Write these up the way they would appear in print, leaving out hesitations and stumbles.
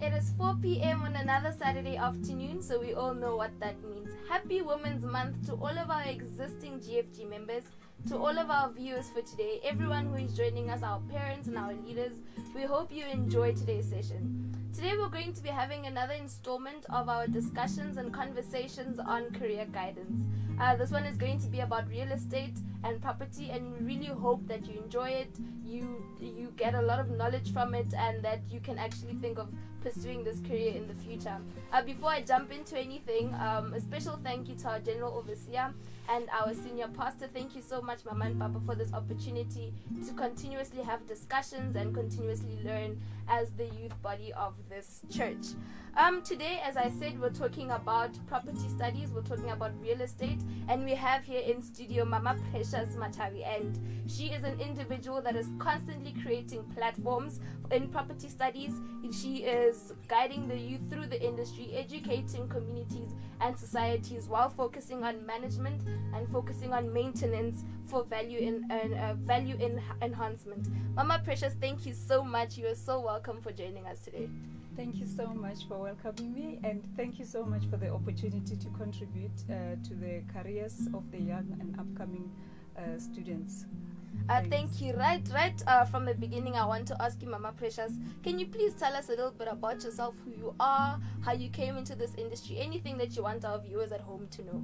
It is 4 p.m. on another Saturday afternoon, so we all know what that means. Happy Women's Month to all of our existing GFG members, to all of our viewers for today, everyone who is joining us, our parents and our leaders. We hope you enjoy today's session. Today we're going to be having another installment of our discussions and conversations on career guidance. This one is going to be about real estate and property, and we really hope that you enjoy it, you get a lot of knowledge from it, and that you can actually think of pursuing this career in the future. Before I jump into anything, a special thank you to our General Overseer and our Senior Pastor. Thank you so much, Mama and Papa, for this opportunity to continuously have discussions and continuously learn as the youth body of this church. Today, as I said, we're talking about property studies, we're talking about real estate, and we have here in studio Mama Precious Matavi, and she is an individual that is constantly creating platforms in property studies. She is guiding the youth through the industry, educating communities and societies while focusing on management and focusing on maintenance for value enhancement. Mama Precious, thank you so much. You are so welcome for joining us today. Thank you so much for welcoming me, and thank you so much for the opportunity to contribute to the careers of the young and upcoming students. Thank you. Right from the beginning, I want to ask you, Mama Precious, can you please tell us a little bit about yourself, who you are, how you came into this industry, anything that you want our viewers at home to know?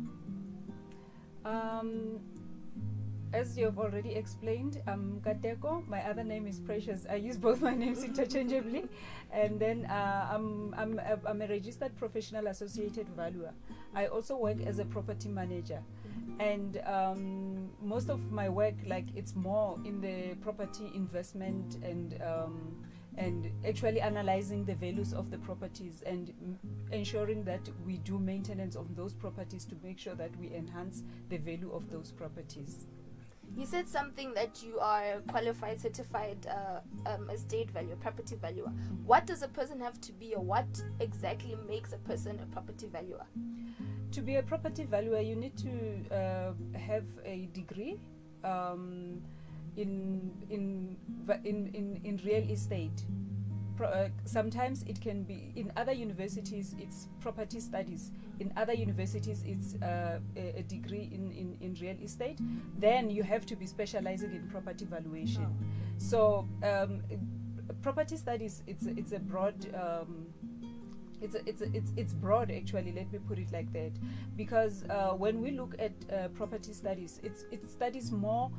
As you have already explained, I'm Kateko. My other name is Precious. I use both my names interchangeably. And then I'm a registered professional associated valuer. I also work as a property manager. And most of my work, it's more in the property investment and actually analyzing the values of the properties and ensuring that we do maintenance of those properties to make sure that we enhance the value of those properties. You said something that you are a qualified, certified estate valuer, property valuer. What does a person have to be, or what exactly makes a person a property valuer? To be a property valuer, you need to have a degree in real estate. Sometimes it can be in other universities, it's property studies. In other universities, it's a degree in real estate. Then you have to be specializing in property valuation. So property studies, it's a broad. It's broad, actually. Let me put it like that, because when we look at property studies, it studies more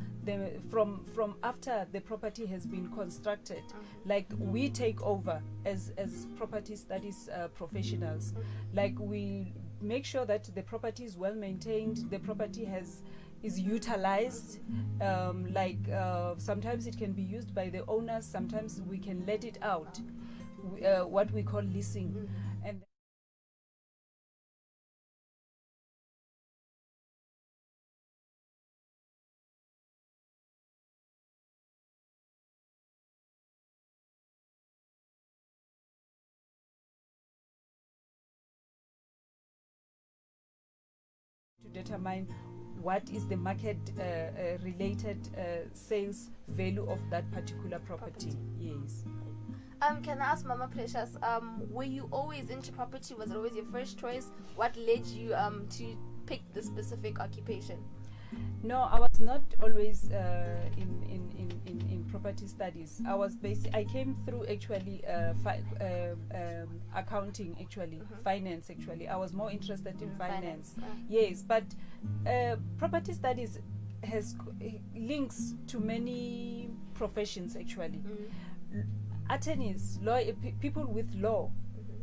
from after the property has been constructed. Like we take over as property studies professionals. Like we make sure that the property is well maintained, the property is utilized. Sometimes it can be used by the owners, sometimes we can let it out, what we call leasing. And to determine what is the market related sales value of that particular property. Yes. Can I ask Mama Precious, were you always into property? Was it always your first choice? What led you to pick this specific occupation? No, I was not always in property studies. I came through actually accounting, actually finance. Actually, I was more interested in finance. Yes, but property studies has links to many professions actually. Attorneys, people with law,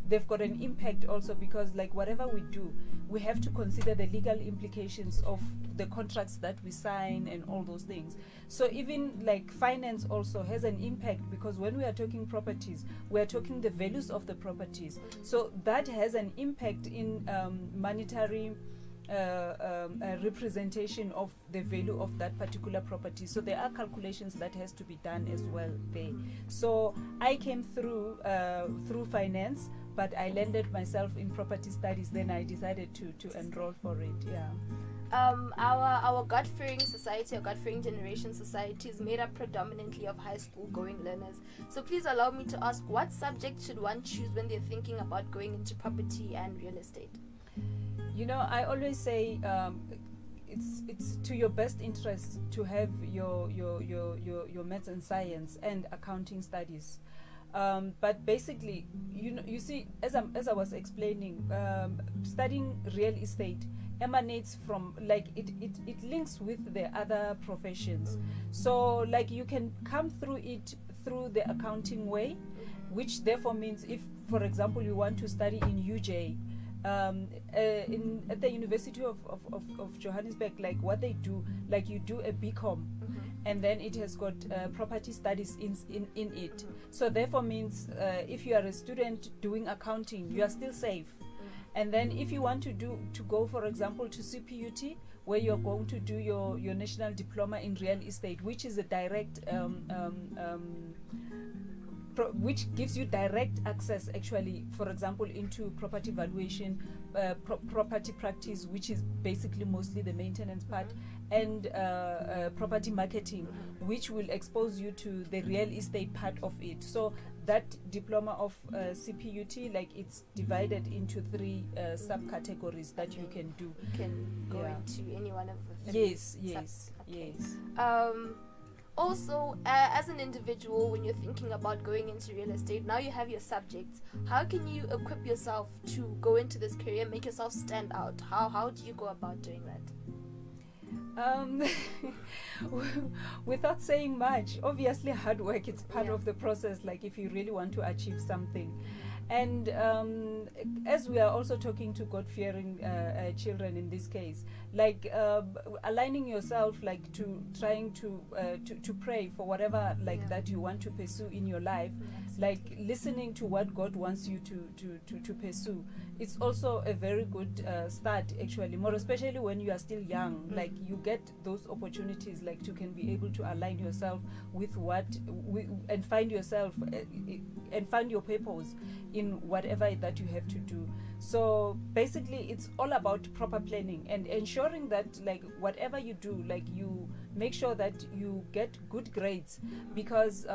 they've got an impact also, because whatever we do, we have to consider the legal implications of the contracts that we sign and all those things. So even finance also has an impact, because when we are talking properties, we are talking the values of the properties. So that has an impact in monetary a representation of the value of that particular property. So there are calculations that has to be done as well there. So I came through finance, but I landed myself in property studies. Then I decided to enroll for it. Yeah. Our God-fearing society, our God-fearing generation society, is made up predominantly of high school going learners. So please allow me to ask, what subject should one choose when they're thinking about going into property and real estate? You know, I always say it's to your best interest to have your maths and science and accounting studies. But basically, you see, as I was explaining, studying real estate emanates from, like, it links with the other professions. So like you can come through it through the accounting way, which therefore means if, for example, you want to study in UJ, at the University of Johannesburg, like what they do, like you do a BCom, and then it has got property studies in it. So therefore means if you are a student doing accounting, you are still safe. And then if you want to go, for example, to CPUT, where you're going to do your national diploma in real estate, which is a direct which gives you direct access, actually, for example, into property valuation, property practice, which is basically mostly the maintenance part, and property marketing, which will expose you to the real estate part of it. So that diploma of CPUT, like, it's divided into 3 subcategories that you can do. You can go into any one of the 3. Yes. Also, as an individual, when you're thinking about going into real estate, now you have your subjects. How can you equip yourself to go into this career, make yourself stand out? How do you go about doing that? Without saying much, obviously hard work, it's part of the process, like if you really want to achieve something. And as we are also talking to God-fearing children in this case, like aligning yourself, like to trying to pray for whatever, like that you want to pursue in your life, like listening to what God wants you to pursue. It's also a very good start, actually, more especially when you are still young. Like you get those opportunities, like to can be able to align yourself with and find yourself and find your purpose in whatever that you have to do. So basically it's all about proper planning and ensuring that, like, whatever you do, like you make sure that you get good grades, because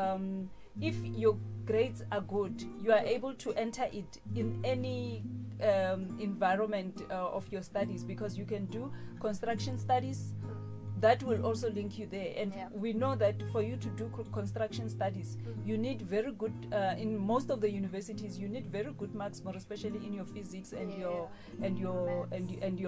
if your grades are good, you are able to enter it in any environment of your studies, because you can do construction studies. That will also link you there, and we know that for you to do construction studies, you need very good, in most of the universities, you need very good marks, more especially in your physics and your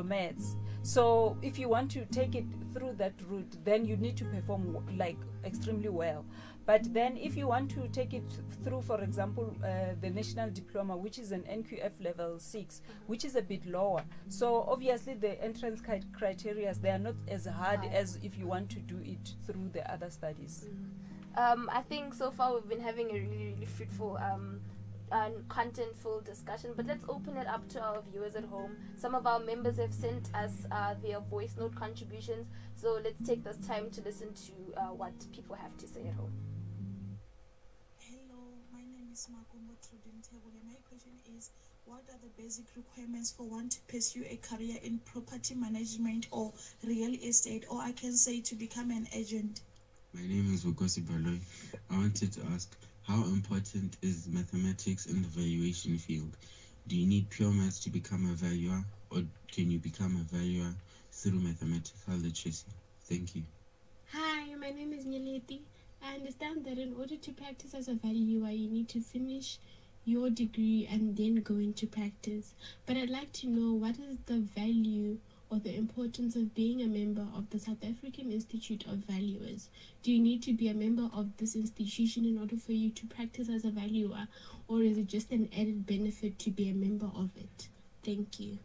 maths. So if you want to take it through that route, then you need to perform like extremely well. But then if you want to take it through, for example, the national diploma, which is an NQF level 6, which is a bit lower. So obviously the entrance criteria, they are not as hard as if you want to do it through the other studies. I think so far we've been having a really, really fruitful and contentful discussion, but let's open it up to our viewers at home. Some of our members have sent us their voice note contributions, so let's take this time to listen to what people have to say at home. Hello, my name is Makombo Trudintebule. My question is, what are the basic requirements for one to pursue a career in property management or real estate, or I can say to become an agent? My name is Vukosi Baloy. I wanted to ask, how important is mathematics in the valuation field? Do you need pure maths to become a valuer, or can you become a valuer through mathematical literacy? Thank you. Hi, my name is Nyeleti. I understand that in order to practice as a valuer, you need to finish your degree and then go into practice. But I'd like to know, what is the value or the importance of being a member of the South African Institute of Valuers? Do you need to be a member of this institution in order for you to practice as a valuer, or is it just an added benefit to be a member of it? Thank you.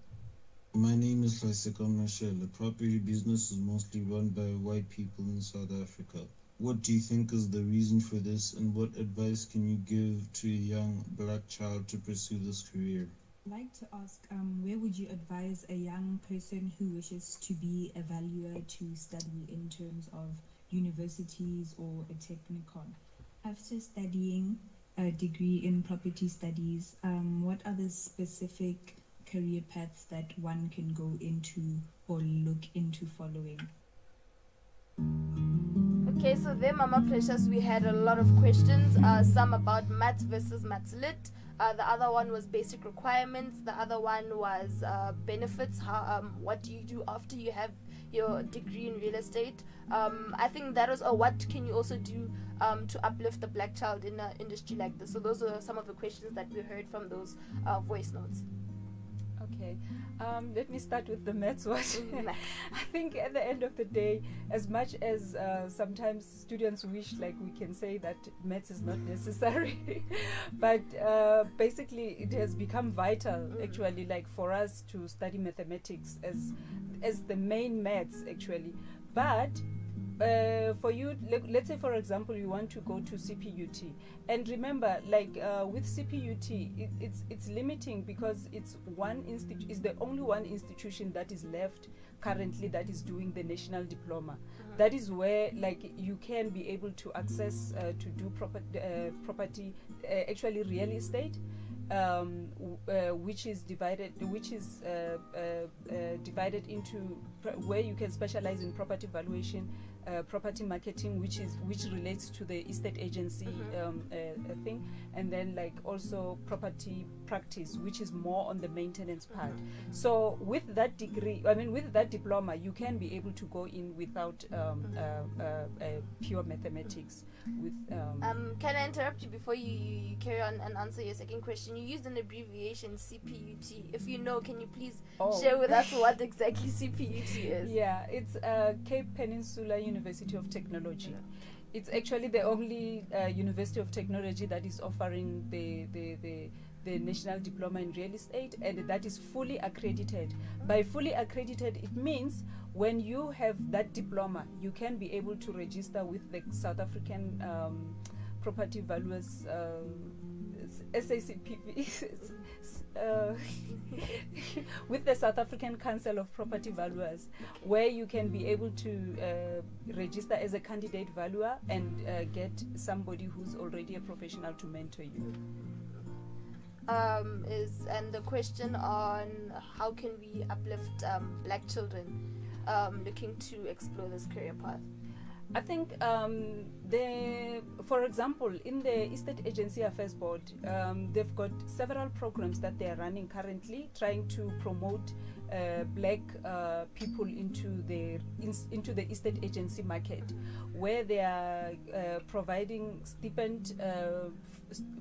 My name is Laiseka Michelle. The property business is mostly run by white people in South Africa. What do you think is the reason for this, and what advice can you give to a young black child to pursue this career? I'd like to ask, where would you advise a young person who wishes to be a valuer to study in terms of universities or a technicon? After studying a degree in property studies, what are the specific career paths that one can go into or look into following? Okay, so there, Mama Precious, we had a lot of questions. Some about maths versus maths lit. The other one was basic requirements. The other one was benefits. How what do you do after you have your degree in real estate? I think that was what can you also do to uplift the black child in an industry like this. So those are some of the questions that we heard from those voice notes. Okay, let me start with the maths one. I think at the end of the day, as much as sometimes students wish, like we can say that maths is not necessary, but basically it has become vital actually, like for us to study mathematics as the main maths actually. But for you, let's say for example you want to go to CPUT, and remember, like with CPUT, it's limiting because it's the only one institution that is left currently that is doing the national diploma. That is where like you can be able to access to do property, actually real estate. Which is divided into where you can specialize in property valuation, property marketing, which relates to the estate agency thing, and then like also property practice, which is more on the maintenance part. So with that degree, with that diploma, you can be able to go in without pure mathematics. Can I interrupt you before you carry on and answer your second question? You used an abbreviation CPUT. If you know, can you please share with us what exactly CPUT is? Yeah, it's Cape Peninsula University of Technology. It's actually the only university of technology that is offering the national diploma in real estate, and that is fully accredited. By fully accredited, it means when you have that diploma, you can be able to register with the South African Property Valuers SACPV with the South African Council of Property Valuers, where you can be able to register as a candidate valuer and get somebody who's already a professional to mentor you. And the question on how can we uplift black children looking to explore this career path? I think for example, in the Estate Agency Affairs Board, they've got several programs that they are running currently, trying to promote black people into the estate agency market, where they are providing stipend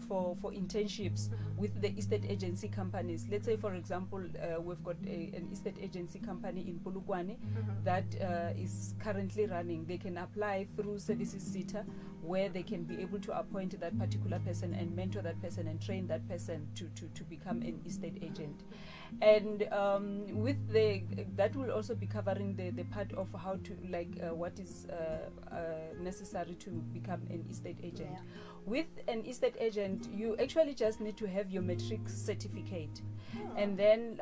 for internships with the estate agency companies. Let's say, for example, we've got an estate agency company in Polokwane that is currently running. They can apply through Services SETA, where they can be able to appoint that particular person and mentor that person and train that person to become an estate agent. And that will also be covering the part of how to what is necessary to become an estate agent. Yeah. With an estate agent, you actually just need to have your matric certificate, and then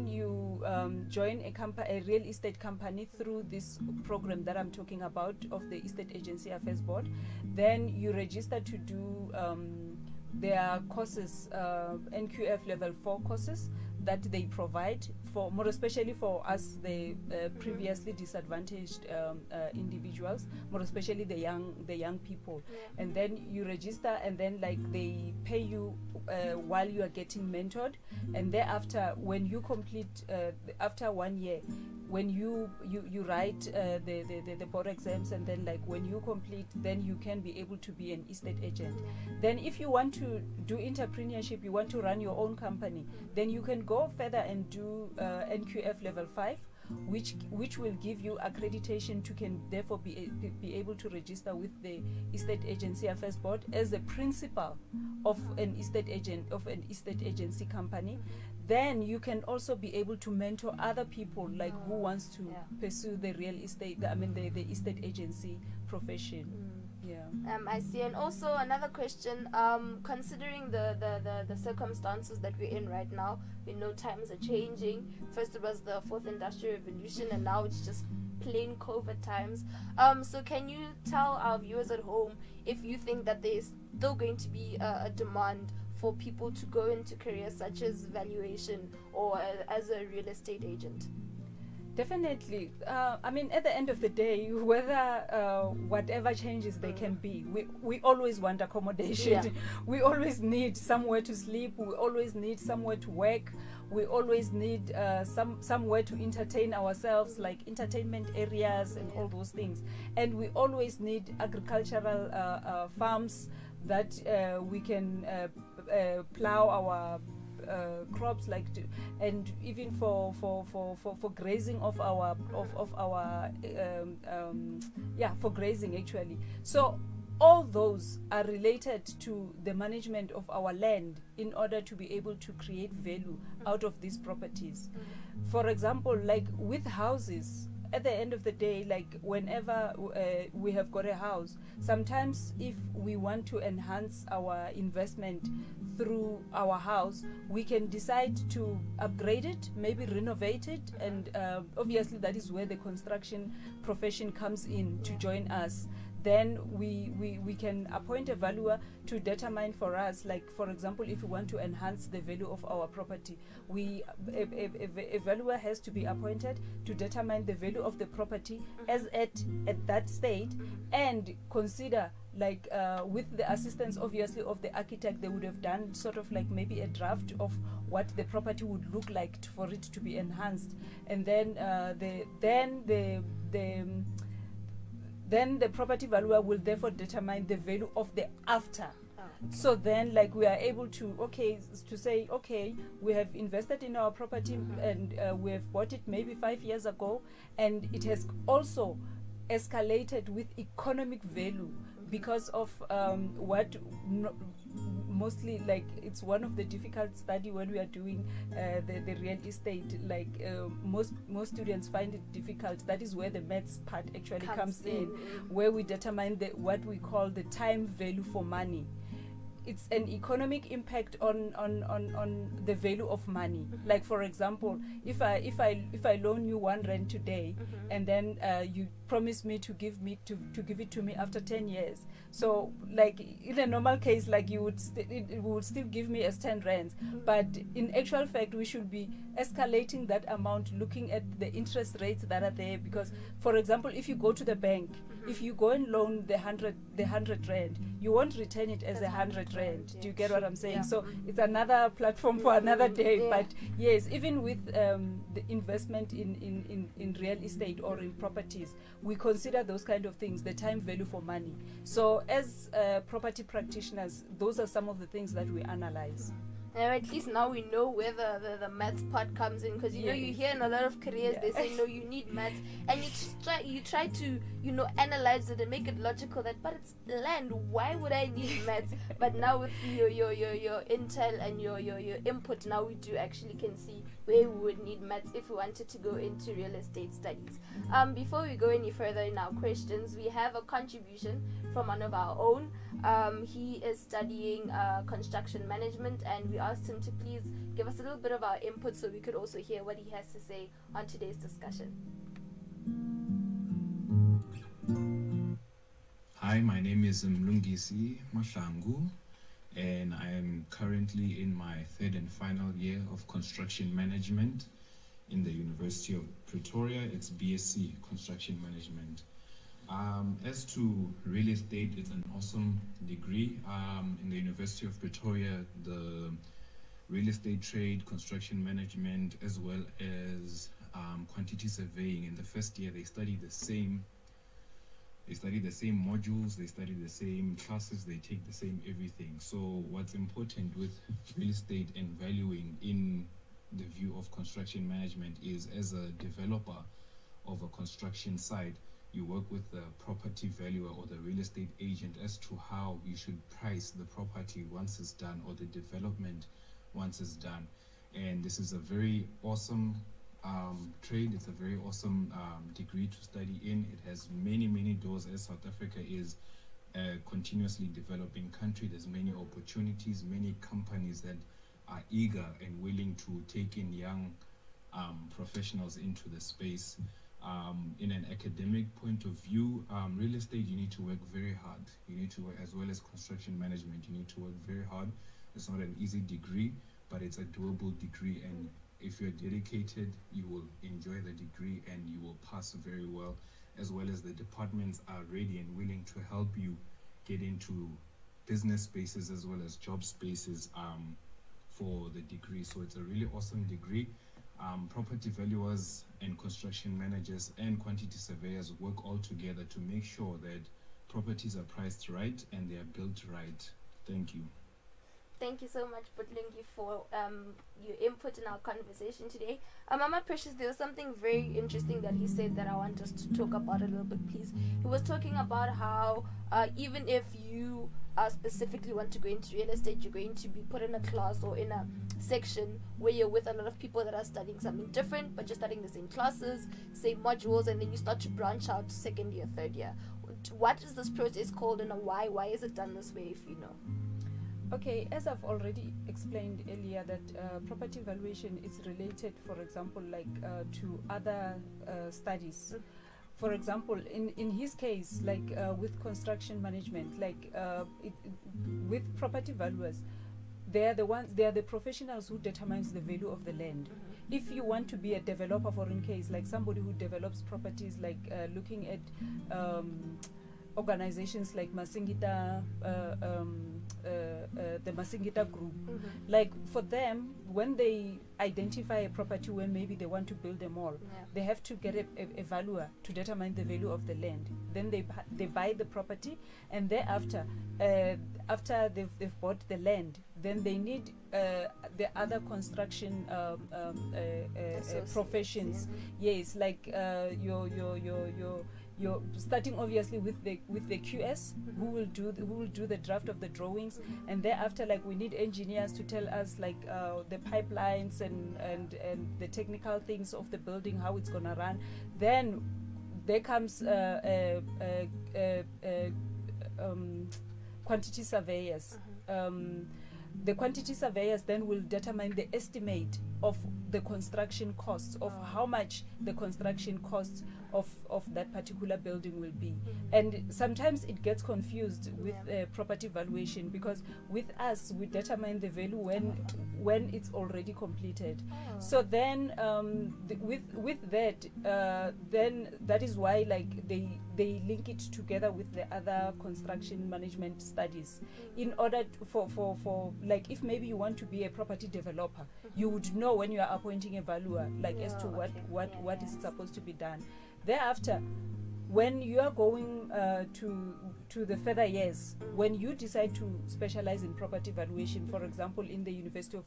you join a real estate company through this program that I'm talking about of the Estate Agency Affairs Board. Then you register to do their courses, NQF level 4 courses that they provide for, more especially for us, the previously disadvantaged individuals, more especially the young people. And then you register, and then they pay you while you are getting mentored, and thereafter, when you complete after 1 year, when you write the board exams, and then when you complete, then you can be able to be an estate agent. Then if you want to do entrepreneurship, you want to run your own company, then you can go further and do NQF level 5, which will give you accreditation to can therefore be able to register with the Estate Agency Affairs Board as a principal of an estate agency company. Then you can also be able to mentor other people who wants to pursue the real estate, the estate agency profession. Yeah. I see. And also another question, considering the circumstances that we're in right now, we know times are changing. First it was the fourth industrial revolution, and now it's just plain COVID times. So can you tell our viewers at home if you think that there's still going to be a demand for people to go into careers such as valuation or as a real estate agent? Definitely. I mean, at the end of the day, whether whatever changes there can be, we always want accommodation. Yeah. We always need somewhere to sleep. We always need somewhere to work. We always need somewhere to entertain ourselves, like entertainment areas and all those things. And we always need agricultural farms that we can plow our crops, and even for grazing of our for grazing actually. So all those are related to the management of our land in order to be able to create value out of these properties. For example, like with houses, at the end of the day, like whenever we have got a house, sometimes if we want to enhance our investment through our house, we can decide to upgrade it, maybe renovate it, and obviously that is where the construction profession comes in to join us. Then we can appoint a valuer to determine for us, like for example, if we want to enhance the value of our property, a valuer has to be appointed to determine the value of the property as at that state, and consider, like with the assistance obviously of the architect, they would have done sort of like maybe a draft of what the property would look like for it to be enhanced, and then the property valuer will therefore determine the value of the after. So then, like, we are able to say, okay, we have invested in our property, and we have bought it maybe 5 years ago, and it has also escalated with economic value because of mostly, like, it's one of the difficult study when we are doing the real estate, like most students find it difficult. That is where the maths part actually comes in, where we determine what we call the time value for money. It's an economic impact on the value of money. Like, for example, if I loan you R1 today, and then you promise me to give it to me after 10 years. So, like, in a normal case, like, it would still give me as 10 rands. But in actual fact, we should be escalating that amount, looking at the interest rates that are there. Because, for example, if you go to the bank, if you go and loan the 100 rand, you won't return it as 100 rand. Do you get what I'm saying? Yeah. So it's another platform for another day. But yes, even with the investment in real estate or in properties, we consider those kind of things, the time value for money. So as property practitioners, those are some of the things that we analyze. At least now we know where the maths part comes in, because you know, you hear in a lot of careers they say no, you need maths, and you try to analyze it and make it logical, that but it's land, why would I need maths? But now with your intel and your input, now we do actually can see where we would need maths if we wanted to go into real estate studies. Before we go any further in our questions, we have a contribution from one of our own. He is studying construction management, and we asked him to please give us a little bit of our input so we could also hear what he has to say on today's discussion. Hi, my name is Mlungisi Mahlangu, and I am currently in my third and final year of construction management in the University of Pretoria. It's BSc Construction Management. As to real estate, it's an awesome degree. In the University of Pretoria, the real estate trade, construction management, as well as quantity surveying. In the first year, they study the same modules, they study the same classes, they take the same everything. So what's important with real estate and valuing in the view of construction management is, as a developer of a construction site, you work with the property valuer or the real estate agent as to how you should price the property once it's done, or the development once it's done. And this is a very awesome trade. It's a very awesome degree to study in. It has many doors, as South Africa is a continuously developing country. There's many opportunities, many companies that are eager and willing to take in young professionals into the space. In an academic point of view, real estate, you need to work very hard. You need to work, as well as construction management, you need to work very hard. It's not an easy degree, but it's a doable degree, and if you're dedicated, you will enjoy the degree and you will pass very well, as well as the departments are ready and willing to help you get into business spaces as well as job spaces for the degree. So it's a really awesome degree. Property valuers and construction managers and quantity surveyors work all together to make sure that properties are priced right and they are built right. Thank you. Thank you so much, Butlingi, for your input in our conversation today. Mama Precious, there was something very interesting that he said that I want us to talk about a little bit, please. He was talking about how even if you specifically want to go into real estate, you're going to be put in a class or in a section where you're with a lot of people that are studying something different, but you're studying the same classes, same modules, and then you start to branch out second year, third year. What is this process called, and why? Why is it done this way, if you know? Okay, as I've already explained earlier, that property valuation is related, for example, like to other studies. For example, in his case, like with construction management, like with property valuers, they are the professionals who determines the value of the land. If you want to be a developer, for in case, like somebody who develops properties, like looking at organizations like Masingita, the Masingita group, like for them, when they identify a property where maybe they want to build a mall, they have to get a valuer to determine the value of the land. Then they buy the property, and thereafter, after they've bought the land, then they need the other construction professions. Yes, like you're starting obviously with the QS who will do the draft of the drawings, and thereafter, like, we need engineers to tell us like the pipelines and the technical things of the building, how it's gonna run. Then there comes quantity surveyors. The quantity surveyors then will determine the estimate of the construction costs, of how much the construction costs of that particular building will be. And sometimes it gets confused with property valuation, because with us we determine the value when it's already completed. So then with that, then that is why, like, they link it together with the other construction management studies, in order for like, if maybe you want to be a property developer, you would know when you are appointing a valuer, like, as to what is supposed to be done. Thereafter, when you are going to the further years, when you decide to specialize in property valuation, for example, in the University of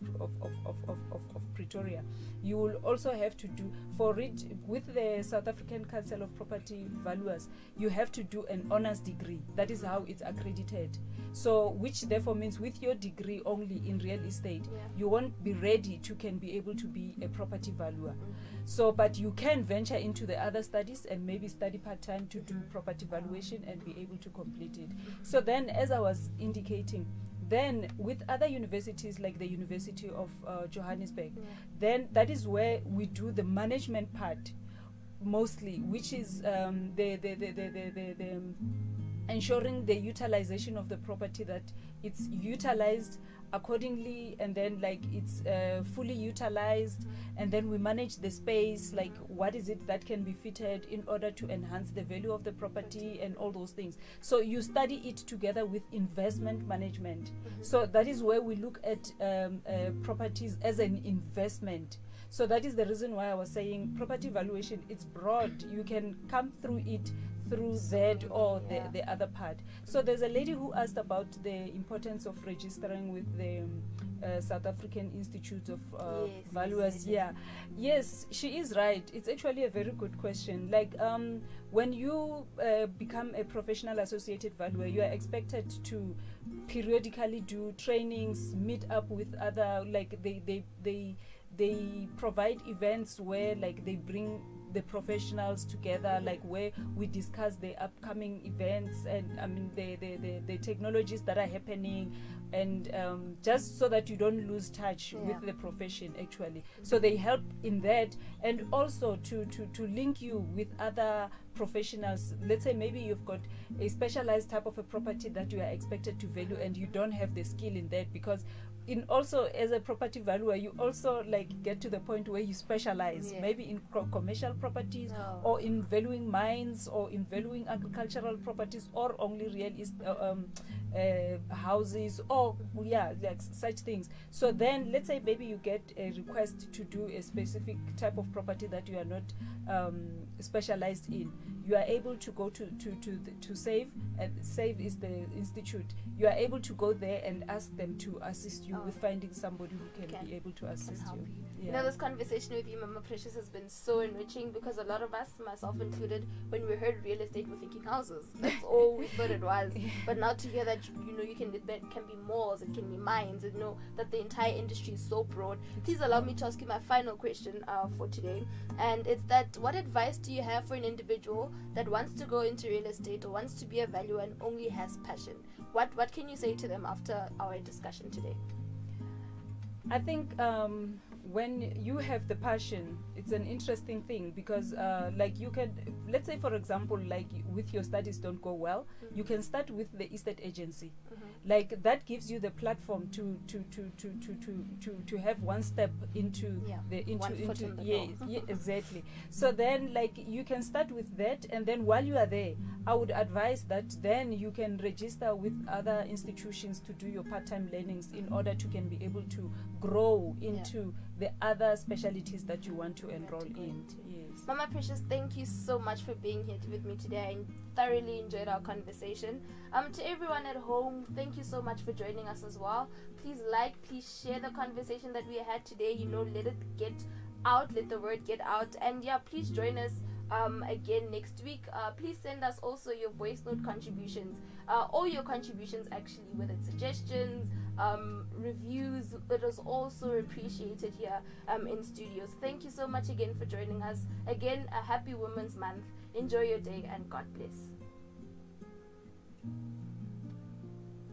Pretoria, you will also have to do, for it, with the South African Council of Property Valuers, you have to do an honors degree. That is how it's accredited. So, which therefore means with your degree only in real estate, you won't be ready to can be able to be a property valuer. So, but you can venture into the other studies and maybe study part-time to do property valuation and be able to complete it. So then, as I was indicating, then with other universities like the University of Johannesburg, then that is where we do the management part mostly, which is the ensuring the utilization of the property, that it's utilized accordingly, and then, like, it's fully utilized, and then we manage the space, like what is it that can be fitted in order to enhance the value of the property and all those things. So you study it together with investment management. So that is where we look at properties as an investment. So that is the reason why I was saying property valuation, it's broad. You can come through it through that or the other part. So there's a lady who asked about the importance of registering with the South African Institute of Valuers. Yes, she is right. It's actually a very good question. Like, when you become a professional associated valuer, you are expected to periodically do trainings, meet up with other, like, they provide events where, like, they bring the professionals together, like where we discuss the upcoming events and the technologies that are happening, and just so that you don't lose touch with the profession actually. So they help in that, and also to link you with other professionals. Let's say maybe you've got a specialized type of a property that you are expected to value and you don't have the skill in that, because in also as a property valuer you also like get to the point where you specialize maybe in commercial properties or in valuing mines or in valuing agricultural properties or only real estate houses or like such things. So then let's say maybe you get a request to do a specific type of property that you are not specialized in. You are able to go to SAVE, and SAVE is the institute. You are able to go there and ask them to assist you with finding somebody who can be able to assist you. You know, this conversation with you, Mama Precious, has been so enriching, because a lot of us, myself included, when we heard real estate, we're thinking houses. That's all we thought it was. But now to hear that, you know, it can be malls, it can be mines, and know that the entire industry is so broad. Please allow me to ask you my final question for today, and it's that: what advice do you have for an individual that wants to go into real estate or wants to be a valuer and only has passion? What can you say to them after our discussion today? I think when you have the passion, it's an interesting thing, because like you can, let's say for example, like with your studies don't go well, you can start with the estate agency. Like that gives you the platform to have one step into exactly. So then like you can start with that, and then while you are there, I would advise that then you can register with other institutions to do your part-time learnings in order to can be able to grow into the other specialties that you want to enroll in. Yes. Mama Precious, thank you so much for being here with me today. I thoroughly enjoyed our conversation. To everyone at home, thank you so much for joining us as well. Please please share the conversation that we had today. You know, let it get out, let the word get out, and please join us again next week. Please send us also your voice note contributions, all your contributions actually, whether it's suggestions, reviews. It is also appreciated here in studios. Thank you so much again for joining us. Again, a happy Women's Month. Enjoy your day and God bless.